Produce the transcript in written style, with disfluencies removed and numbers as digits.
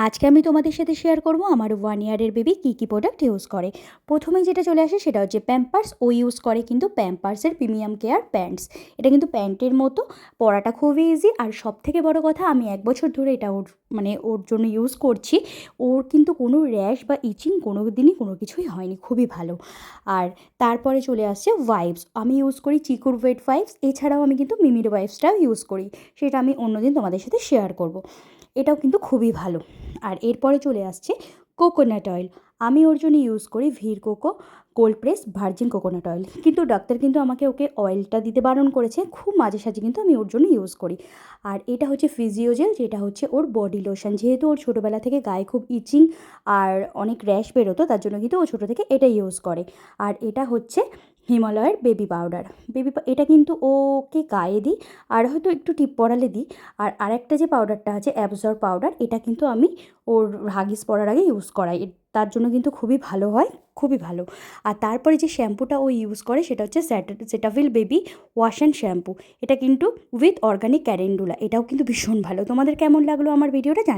আজকে আমি তোমাদের সাথে শেয়ার করব আমার 1 ইয়ারের বেবি কী প্রোডাক্ট ইউজ করে। প্রথমেই যেটা চলে আসে সেটা হচ্ছে প্যাম্পার্স। ও ইউজ করে কিন্তু প্যাম্পার্সের প্রিমিয়াম কেয়ার প্যান্টস। এটা কিন্তু প্যান্টের মতো, পরাটা খুবই ইজি। আর সবথেকে বড় কথা, আমি 1 বছর ধরে এটা ওর জন্য ইউজ করছি। ওর কিন্তু কোনো র্যাশ বা ইচিং কোনো দিনই কোনো কিছুই হয়নি, খুবই ভালো। আর তারপরে চলে আসছে ওয়াইপস। আমি ইউজ করি চিকুর ওয়েট ওয়াইপস, এছাড়াও আমি কিন্তু মিমির ওয়াইপসটাও ইউজ করি, সেটা আমি অন্যদিন তোমাদের সাথে শেয়ার করব। এটাও কিন্তু খুবই ভালো। আর এরপরে চলে আসছে কোকোনাট অয়েল। আমি ওর জন্য ইউজ করি ভির cocoa cold press virgin coconut oil. কিন্তু ডাক্তার কিন্তু আমাকে ওকে অয়েলটা দিতে বারণ করেছে, খুব মাঝে সাঝে কিন্তু আমি ওর জন্য ইউজ করি। আর এটা হচ্ছে ফিজিওজেল, যেটা হচ্ছে ওর বডি লোশন। যেহেতু ওর ছোটোবেলা থেকে গায়ে খুব ইচিং আর অনেক র্যাশ বেরোতো, তার জন্য কিন্তু ও ছোটো থেকে এটা ইউজ করে। আর এটা হচ্ছে হিমালয়ের বেবি পাউডার। এটা কিন্তু ওকে গায়ে দিই, আর হয়তো একটু টিপ পরালে দিই। আর আরেকটা যে পাউডারটা আছে অ্যাবজর্ব পাউডার, এটা কিন্তু আমি ওর হাগিস পরার আগে ইউজ করাই। তার জন্য কিন্তু খুবই ভালো হয়, খুবই ভালো। আর তারপরে যে শ্যাম্পুটা ও ইউজ করে সেটা হচ্ছে Cetaphil baby wash and shampoo. এটা কিন্তু উইথ অর্গানিক ক্যারেন্ডুলা, এটাও কিন্তু ভীষণ ভালো। তোমাদের কেমন লাগলো আমার ভিডিওটা জানি।